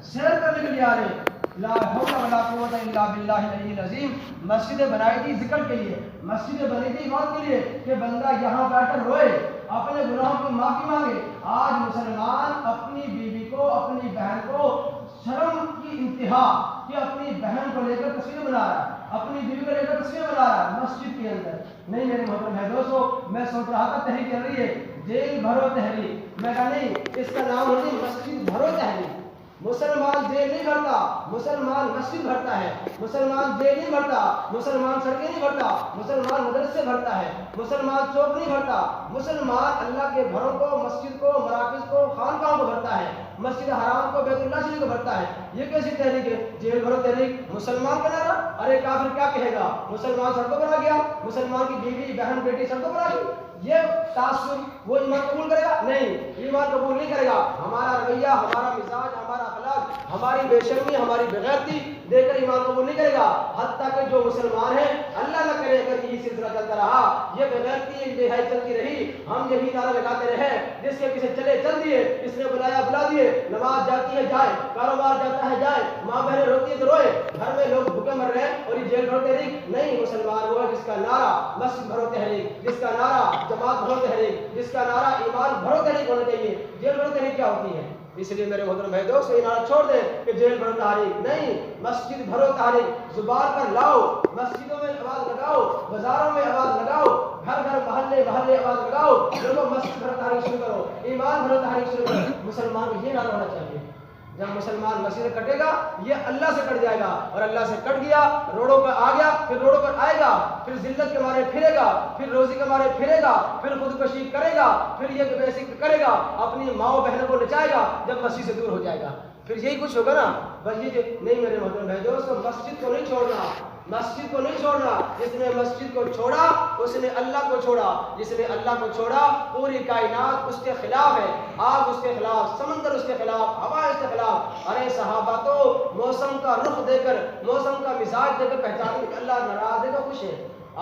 سیر کرنے کے لیے آ رہے ہیں. لا حول ولا قوت الا باللہ العلی العظیم. مسجدیں بنائی تھی ذکر کے لیے, مسجدیں بنی تھی بات کے لیے کہ بندہ یہاں بیٹھ کر روئے, اپنے گناہوں کی معافی مانگے. آج مسلمان اپنی بیوی کو, اپنی بہن کو شرم کی انتہا کہ اپنی بہن کو لے کر تصویر بنا رہا ہے, اپنی بیوی کو لے کر تصویر بنا رہا ہے مسجد کے اندر. نہیں میرے محترم ہے دوستو, میں سوچ رہا تھا تحریک چل رہی ہے جیل بھرو تحریک, میں کہا نہیں اس کا نام ہوتی مسجد بھرو تحریک. مسلمان جیل نہیں بھرتا, مسلمان مسجد بھرتا ہے. مسلمان جیل نہیں بھرتا, مسلمان سڑکیں نہیں بھرتا, مسلمان مدرسے بھرتا ہے, مسلمان چوک نہیں بھرتا. مسلمان اللہ کے گھروں کو, مسجد کو, مراکز کو, خانقاہوں کو بھرتا ہے, مسجد حرام کو, بیت اللہ شریف کو بھرتا ہے. یہ کیسی تحریک ہے جیل بھرو تحریک؟ مسلمان کا نعرہ, ارے کافر کیا کہے گا, مسلمان سڑکوں پر آ گیا, مسلمان کی بیوی بہن بیٹی سڑکوں پر آ گئی, یہ تعصب وہ ایمان قبول کرے گا؟ نہیں, ایمان قبول نہیں کرے گا. ہمارا رویہ, ہمارا مزاج, ہمارا اخلاق, ہماری بے شرمی, ہماری بغیرتی دیکھ کر ایمان قبول نہیں کرے گا. حتیٰ کہ جو مسلمان ہیں, اللہ نہ کرے اگر یہ سلسلہ چلتا رہا, یہ بغیرتی بے حیائی چلتی رہی, ہم یہی نعرہ لگاتے رہے جس کے پیچھے چلے چل دیے, اس نے بلایا بلا دیے, نماز جاتی ہے جائے, کاروبار جاتا ہے جائے, ماں بہنیں روتی ہے تو روئے, گھر میں لوگ بھوکے مر رہے ہیں اور یہ جیل بھرو تحریک. نہیں, مسلمان وہ ہے جس کا نعرہ مسجد بھرو تحریک, جس کا نعرہ جماعت بھرو تحریک, جس کا نعرہ ایمان بھرو تحریک ہونا چاہیے. جیل بھرو تحریک کیا ہوتی ہے؟ اس لیے میرے محترم بھائی دوست یہ نعرہ چھوڑ دیں کہ جیل بھرو تحریک نہیں, مسجد بھرو تحریک زبان پر لاؤ, مسجدوں میں آواز لگاؤ, بازاروں میں آواز لگاؤ, گھر گھر محلے محلے آواز لگاؤ, لوگوں مسجد بھرو تحریک شروع کرو, ایمان بھرو تحریک شروع کرو. مسلمان کو یہ نعرہ ہونا چاہیے. جب مسلمان مسجد سے کٹے گا یہ اللہ سے کٹ جائے گا, اور اللہ سے کٹ گیا روڑوں پر آ گیا, پھر روڑوں پر آئے گا, پھر ذلت کے مارے پھرے گا, پھر روزی کے مارے پھرے گا, پھر خودکشی کرے گا, پھر یہ بیسک کرے گا, اپنی ماؤں بہنوں کو نچائے گا, جب مسجد سے دور ہو جائے گا پھر یہی کچھ ہوگا نا. بس یہ نہیں میرے محترم بھائی دوستو, مسجد کو نہیں چھوڑنا, مسجد کو نہیں چھوڑنا. جس نے مسجد کو چھوڑا اس نے اللہ کو چھوڑا, جس نے اللہ کو چھوڑا پوری کائنات اس کے خلاف ہے, آگ اس کے خلاف, سمندر اس کے خلاف, ہوا اس کے خلاف. ارے صحابہ تو موسم کا رخ دے کر, موسم کا مزاج دے کر پہچانتے کہ اللہ ناراض ہے تو خوش ہے.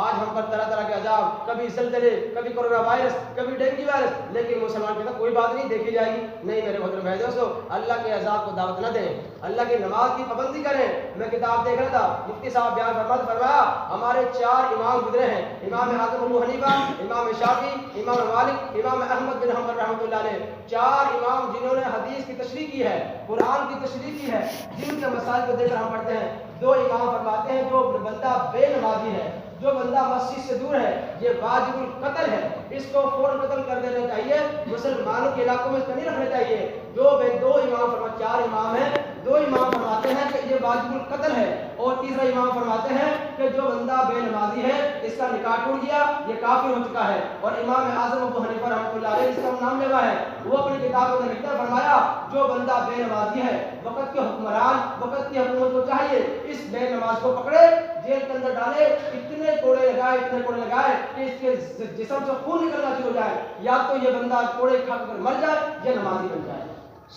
آج ہم پر طرح طرح کے عذاب, کبھی زلزلے, کبھی کورونا وائرس, کبھی ڈینگی وائرس, لیکن مسلمان کہتا کوئی بات نہیں دیکھی جائے گی. نہیں میرے محترم بھائی دوستو, اللہ کے عذاب کو دعوت نہ دیں, اللہ کی نماز کی پابندی کریں. میں کتاب دیکھ رہا تھا, مفتی صاحب بیان فرمایا ہمارے 4 امام گزرے ہیں, امام اعظم ابو حنیفہ, امام شافعی, امام مالک, امام احمد بن حنبل رحمۃ اللہ علیہ. 4 امام جنہوں نے حدیث کی تشریح کی ہے, قرآن کی تشریح کی ہے, جن کے مسائل کو دیکھ کر ہم پڑھتے ہیں. 2 امام فرماتے ہیں جو بندہ بے نمازی ہے, جو بندہ مسجد سے دور ہے, یہ واجب القتل ہے, اس کو فوراً قتل کر دینا چاہیے, مسلمانوں کے علاقوں میں اس کو نہیں رکھنا چاہیے. 2 امام 4 امام ہیں, 2 امام فرماتے ہیں کہ یہ واجب القتل ہے, اور تیسرا امام فرماتے ہیں کہ جو بندہ بے نمازی ہے اس کا نکاح ٹوٹ گیا, یہ کافر ہو چکا ہے. اور امام اعظم ابو حنیفہ رحمۃ اللہ علیہ, جس کا نام لیوا ہے, وہ اپنی کتابوں میں لکھتا فرمایا جو بندہ بے نمازی ہے, وقت کے حکمران, وقت کی حکومت کو چاہیے اس بے نماز کو پکڑے, جیل کے اندر ڈالے, اتنے کوڑے لگائے کہ اس کے جسم سے خون نکلنا شروع ہو جائے, یا تو یہ بندہ کوڑے کھا کر مر جائے یا نمازی بن جائے.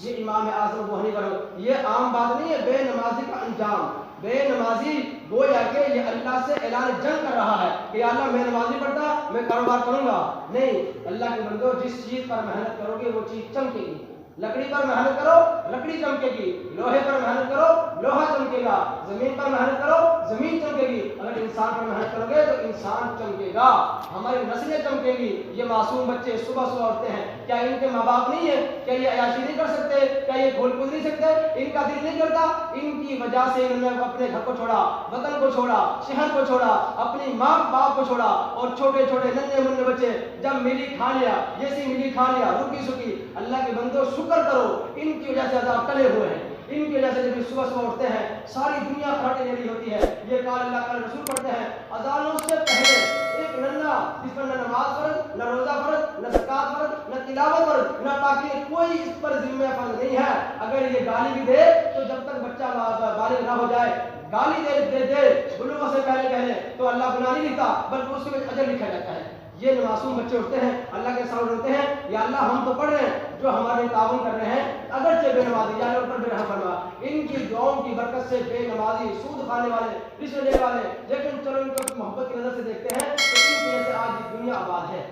یہ امام اعظم ابو حنیفہ, یہ عام بات نہیں ہے. بے نمازی کا انجام, بے نمازی گویا کہ یہ اللہ سے اعلان جنگ کر رہا ہے کہ یا اللہ میں نماز نہیں پڑھتا, میں کاروبار کروں گا. نہیں, اللہ کے بندو جس چیز پر محنت کرو گے وہ چیز چمکے گی. لکڑی پر محنت کرو, لکڑی چمکے گی. لوہے پر محنت کرو, لوہا چمکے گا. زمین پر محنت کرو, زمین چمکے گی. اگر انسان پر محنت کرو گے تو انسان چمکے گا, ہماری نسلیں چمکیں گی. یہ معصوم بچے صبح اٹھتے ہیں, کیا ان کے ماں باپ نہیں ہے؟ کیا یہ عیاشی نہیں کر سکتے؟ کیا یہ کھول کود نہیں سکتے؟ ان کا دل نہیں کرتا؟ ان کی وجہ سے انہوں نے اپنے گھر کو چھوڑا, وطن کو چھوڑا, شہر کو چھوڑا, اپنی ماں باپ کو چھوڑا, اور چھوٹے چھوٹے ننھے منھے بچے جب ملی کھا لیا, جیسی ملی کھا لیا, رکی سکی. اللہ کے بندو شکر کرو, ان کی وجہ سے عذاب ٹلے ہوئے ہیں. ان کی وجہ سے جب صبح اٹھتے ہیں ساری دنیا کھاٹے لے رہی ہوتی ہے. یہ قال اللہ قال رسول پڑھتے ہیں, اذانوں سے پہلے ایک ننھا جس پر نہ نماز فرض, نہ روزہ فرض, نہ زکات فرض, نہ تلاوت فرض, نہ پاکی, کوئی اس پر ذمہ فرض نہیں ہے. اگر یہ گالی بھی دے تو جب تک بچہ بالغ نہ ہو جائے, گالی دے بلوغ سے پہلے تو اللہ گناہ نہیں لکھتا بلکہ اس کے اجر لکھا جاتا ہے. یہ معصوم بچے اٹھتے ہیں, اللہ کے سامنے روتے ہیں, یا اللہ ہم تو پڑھ رہے ہیں, جو ہمارے تعاون کر رہے ہیں اگرچہ بے نمازی, یا اللہ پر بے رحم فرما. ان کی دعاؤں کی برکت سے بے نمازی, سود کھانے والے, رشوت لینے والے, لیکن چلو ان کو محبت کی نظر سے دیکھتے ہیں تو ان کی وجہ سے آج دنیا آباد ہے.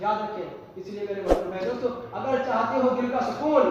یاد رکھیں. اس لیے میرے محترم بھائی دوستو, اگر چاہتے ہو دل کا سکون,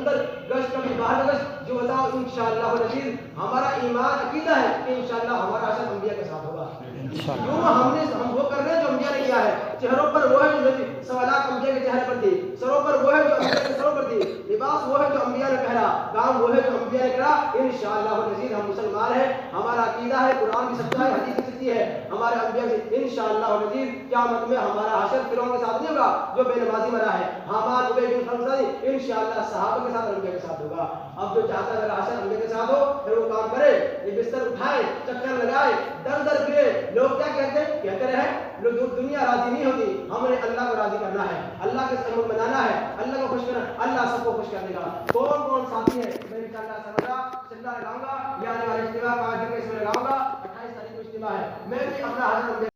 اندر گشت کبھی باہر گشت جو بتاؤ انشاءاللہ العزیز ہمارا ایمان عقیدہ ہے کہ انشاءاللہ ہمارا حشر انبیاء کے ساتھ ہوگا. کیوں ہم وہ کر رہے ہیں جو انبیاء نے کیا ہے. چہروں پر وہ ہے جو سوالات انبیاء کے چہرے پر تھی, سروں پر وہ ہے جو انبیاء کے سروں پر تھی, لباس وہ ہے جو انبیاء نے پہنا, کام وہ ہے جو انبیاء نے کرا. انشاءاللہ العزیز ہم مسلمان ہیں, ہمارا عقیدہ ہے, قرآن کی سچائی, حدیث کی سچی ہے, ہمارے انبیاء سے انشاءاللہ العزیز قیامت میں ہمارا حشر فرعون کے ساتھ نہیں ہوگا جو بے نمازی مرا ہے, حامان ابی بن خلف انشاءاللہ صحابہ کے ساتھ انبیاء کے ساتھ ہوگا. اب جو چاہتا ہے میرا حشر انبیاء کے ساتھ ہو پھر وہ کام کرے, یہ بستر اٹھائے, چکر لگائے, در در پھرے. لوگ کیا کہتے رہے, لوگ دنیا راضی نہیں ہوتی, ہم نے اللہ کو راضی کرنا ہے, اللہ کے سامنے منانا ہے, اللہ کو خوش کرنا, اللہ سب کو خوش کرنے کا. کون کون ساتھی ہے میں انشاءاللہ سمجھا چلنا لگاؤں گا, یا اجتماع 5 دن کا اس میں لگاؤں گا, 28 تاریخ کو اجتماع ہے, میں بھی اپنا حاضر